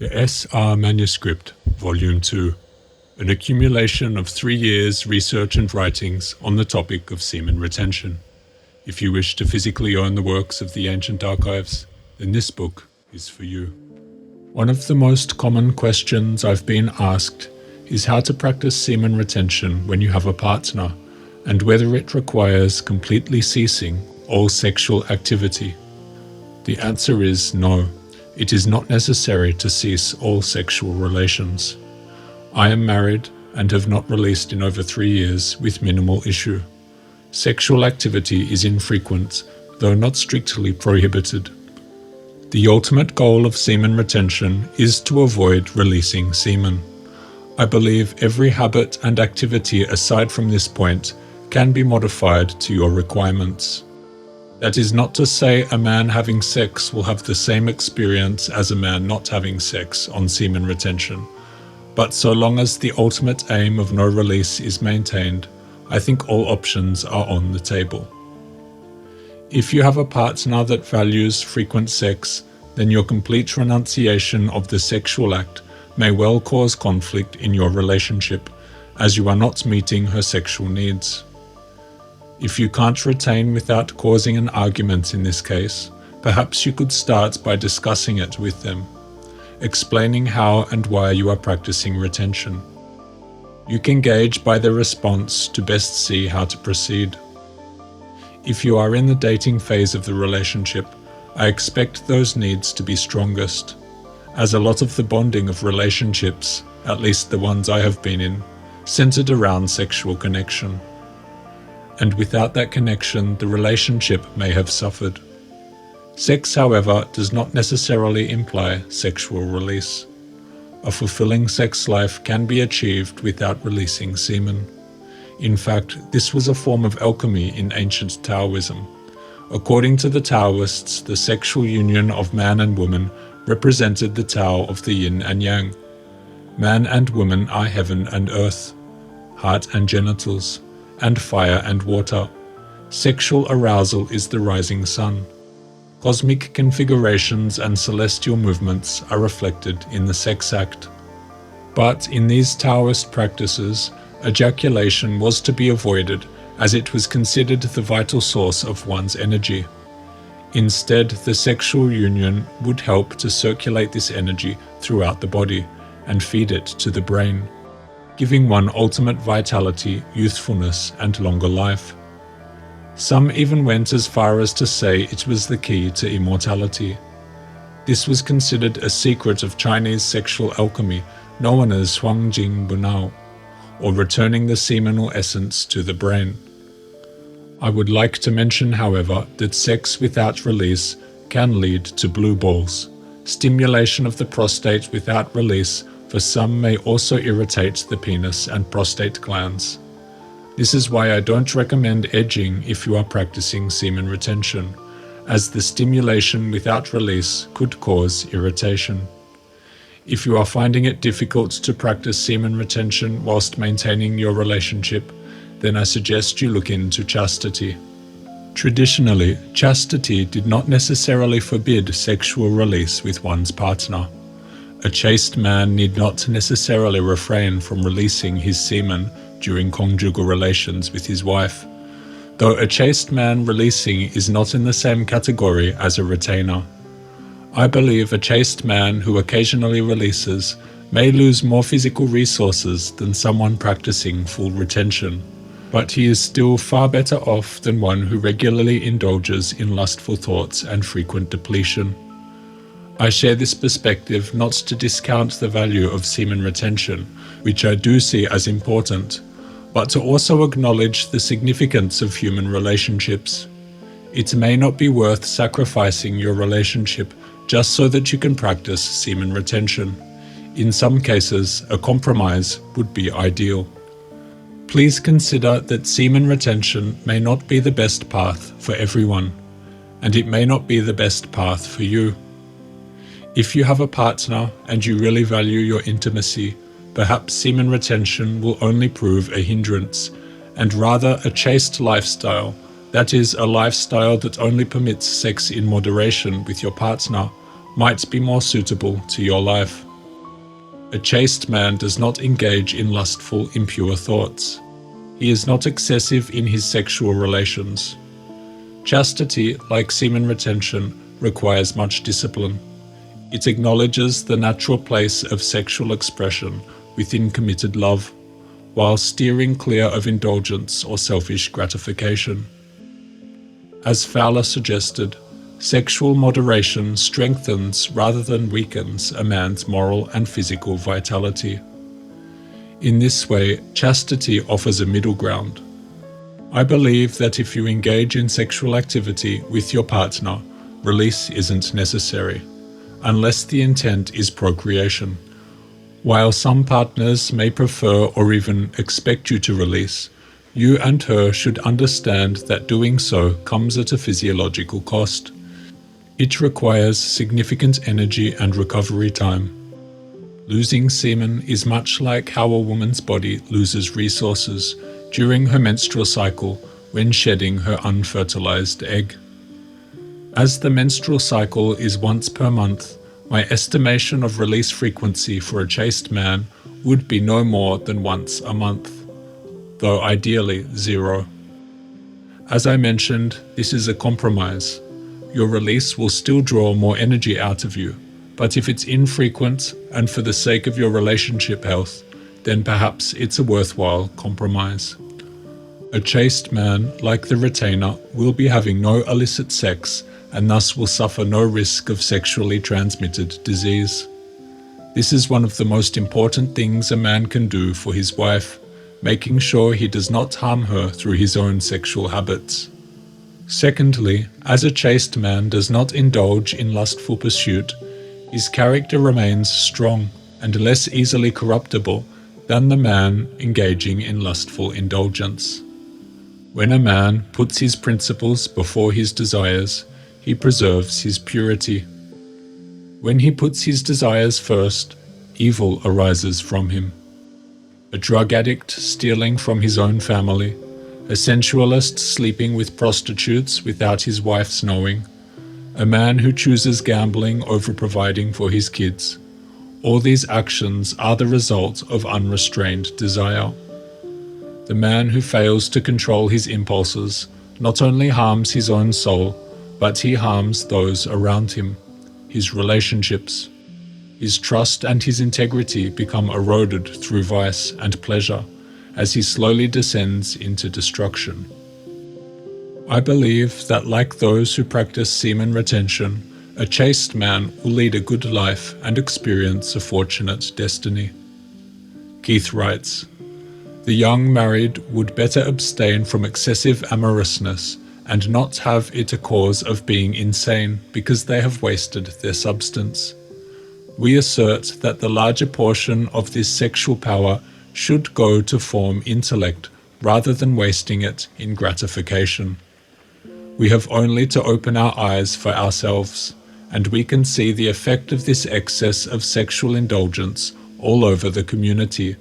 The S.R. Manuscript, Volume 2, an accumulation of 3 years' research and writings on the topic of semen retention. If you wish to physically own the works of the ancient archives, then this book is for you. One of the most common questions I've been asked is how to practice semen retention when you have a partner, and whether it requires completely ceasing all sexual activity. The answer is no. It is not necessary to cease all sexual relations. I am married and have not released in over 3 years with minimal issue. Sexual activity is infrequent, though not strictly prohibited. The ultimate goal of semen retention is to avoid releasing semen. I believe every habit and activity aside from this point can be modified to your requirements. That is not to say a man having sex will have the same experience as a man not having sex on semen retention, but so long as the ultimate aim of no release is maintained, I think all options are on the table. If you have a partner that values frequent sex, then your complete renunciation of the sexual act may well cause conflict in your relationship, as you are not meeting her sexual needs. If you can't retain without causing an argument in this case, perhaps you could start by discussing it with them, explaining how and why you are practicing retention. You can gauge by their response to best see how to proceed. If you are in the dating phase of the relationship, I expect those needs to be strongest, as a lot of the bonding of relationships, at least the ones I have been in, centered around sexual connection. And without that connection, the relationship may have suffered. Sex, however, does not necessarily imply sexual release. A fulfilling sex life can be achieved without releasing semen. In fact, this was a form of alchemy in ancient Taoism. According to the Taoists, the sexual union of man and woman represented the Tao of the yin and yang. Man and woman are heaven and earth, heart and genitals, and fire and water. Sexual arousal is the rising sun. Cosmic configurations and celestial movements are reflected in the sex act. But in these Taoist practices, ejaculation was to be avoided as it was considered the vital source of one's energy. Instead, the sexual union would help to circulate this energy throughout the body and feed it to the brain, giving one ultimate vitality, youthfulness, and longer life. Some even went as far as to say it was the key to immortality. This was considered a secret of Chinese sexual alchemy known as Huangjing Bunao, or returning the seminal essence to the brain. I would like to mention, however, that sex without release can lead to blue balls. Stimulation of the prostate without release for some may also irritate the penis and prostate glands. This is why I don't recommend edging if you are practicing semen retention, as the stimulation without release could cause irritation. If you are finding it difficult to practice semen retention whilst maintaining your relationship, then I suggest you look into chastity. Traditionally, chastity did not necessarily forbid sexual release with one's partner. A chaste man need not necessarily refrain from releasing his semen during conjugal relations with his wife, though a chaste man releasing is not in the same category as a retainer. I believe a chaste man who occasionally releases may lose more physical resources than someone practicing full retention, but he is still far better off than one who regularly indulges in lustful thoughts and frequent depletion. I share this perspective not to discount the value of semen retention, which I do see as important, but to also acknowledge the significance of human relationships. It may not be worth sacrificing your relationship just so that you can practice semen retention. In some cases, a compromise would be ideal. Please consider that semen retention may not be the best path for everyone, and it may not be the best path for you. If you have a partner and you really value your intimacy, perhaps semen retention will only prove a hindrance, and rather a chaste lifestyle, that is, a lifestyle that only permits sex in moderation with your partner, might be more suitable to your life. A chaste man does not engage in lustful, impure thoughts. He is not excessive in his sexual relations. Chastity, like semen retention, requires much discipline. It acknowledges the natural place of sexual expression within committed love, while steering clear of indulgence or selfish gratification. As Fowler suggested, sexual moderation strengthens rather than weakens a man's moral and physical vitality. In this way, chastity offers a middle ground. I believe that if you engage in sexual activity with your partner, release isn't necessary, unless the intent is procreation. While some partners may prefer or even expect you to release, you and her should understand that doing so comes at a physiological cost. It requires significant energy and recovery time. Losing semen is much like how a woman's body loses resources during her menstrual cycle when shedding her unfertilized egg. As the menstrual cycle is once per month, my estimation of release frequency for a chaste man would be no more than once a month, though ideally 0. As I mentioned, this is a compromise. Your release will still draw more energy out of you, but if it's infrequent and for the sake of your relationship health, then perhaps it's a worthwhile compromise. A chaste man, like the retainer, will be having no illicit sex and thus will suffer no risk of sexually transmitted disease. This is one of the most important things a man can do for his wife, making sure he does not harm her through his own sexual habits. Secondly, as a chaste man does not indulge in lustful pursuit, his character remains strong and less easily corruptible than the man engaging in lustful indulgence. When a man puts his principles before his desires, he preserves his purity. When he puts his desires first, evil arises from him. A drug addict stealing from his own family, a sensualist sleeping with prostitutes without his wife's knowing, a man who chooses gambling over providing for his kids. All these actions are the result of unrestrained desire. The man who fails to control his impulses not only harms his own soul, but he harms those around him, his relationships. His trust and his integrity become eroded through vice and pleasure as he slowly descends into destruction. I believe that like those who practice semen retention, a chaste man will lead a good life and experience a fortunate destiny. Keith writes, "The young married would better abstain from excessive amorousness and not have it a cause of being insane because they have wasted their substance. We assert that the larger portion of this sexual power should go to form intellect rather than wasting it in gratification. We have only to open our eyes for ourselves, and we can see the effect of this excess of sexual indulgence all over the community,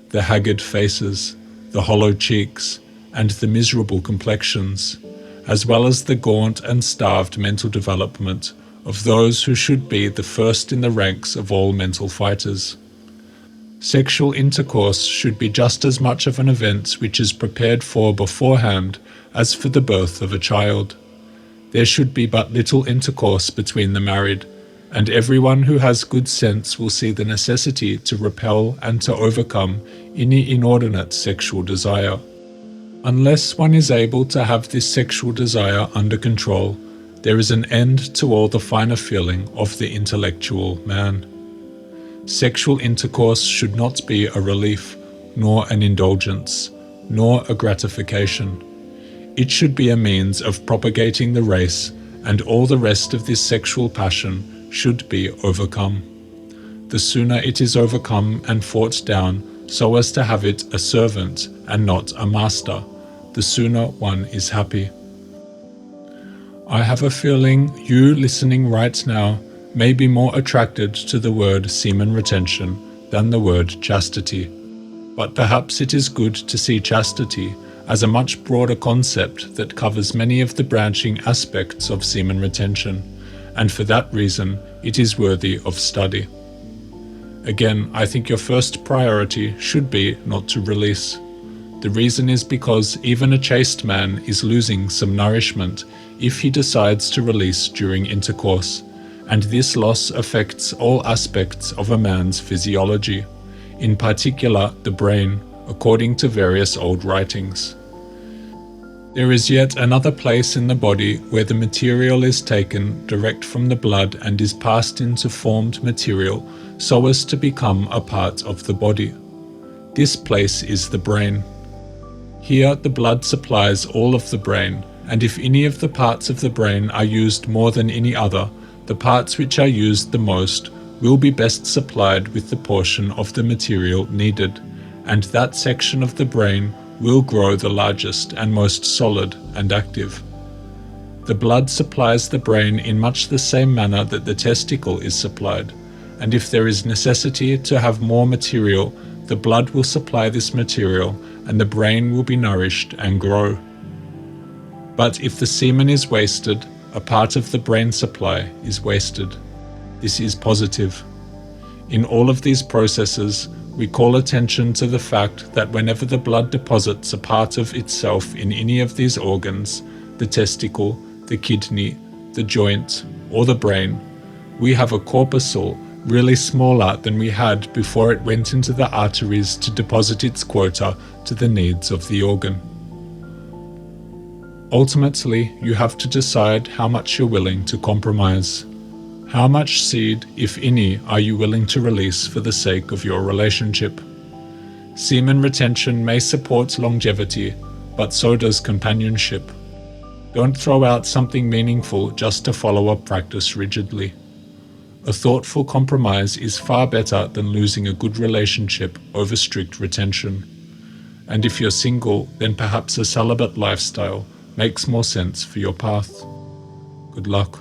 the haggard faces, the hollow cheeks, and the miserable complexions, as well as the gaunt and starved mental development of those who should be the first in the ranks of all mental fighters. Sexual intercourse should be just as much of an event which is prepared for beforehand as for the birth of a child. There should be but little intercourse between the married, and everyone who has good sense will see the necessity to repel and to overcome any inordinate sexual desire. Unless one is able to have this sexual desire under control, there is an end to all the finer feeling of the intellectual man. Sexual intercourse should not be a relief, nor an indulgence, nor a gratification. It should be a means of propagating the race, and all the rest of this sexual passion should be overcome. The sooner it is overcome and fought down so as to have it a servant and not a master, the sooner one is happy. I have a feeling you listening right now may be more attracted to the word semen retention than the word chastity, but perhaps it is good to see chastity as a much broader concept that covers many of the branching aspects of semen retention, and for that reason it is worthy of study. Again, I think your first priority should be not to release. The reason is because even a chaste man is losing some nourishment if he decides to release during intercourse, and this loss affects all aspects of a man's physiology, in particular the brain, according to various old writings. There is yet another place in the body where the material is taken direct from the blood and is passed into formed material so as to become a part of the body. This place is the brain. Here the blood supplies all of the brain, and if any of the parts of the brain are used more than any other, the parts which are used the most will be best supplied with the portion of the material needed, and that section of the brain will grow the largest and most solid and active. The blood supplies the brain in much the same manner that the testicle is supplied, and if there is necessity to have more material, the blood will supply this material, and the brain will be nourished and grow. But if the semen is wasted, a part of the brain supply is wasted. This is positive. In all of these processes, we call attention to the fact that whenever the blood deposits a part of itself in any of these organs, the testicle, the kidney, the joint, or the brain, we have a corpuscle really smaller than we had before it went into the arteries to deposit its quota to the needs of the organ. Ultimately, you have to decide how much you're willing to compromise. How much seed, if any, are you willing to release for the sake of your relationship? Semen retention may support longevity, but so does companionship. Don't throw out something meaningful just to follow a practice rigidly. A thoughtful compromise is far better than losing a good relationship over strict retention. And if you're single, then perhaps a celibate lifestyle makes more sense for your path. Good luck.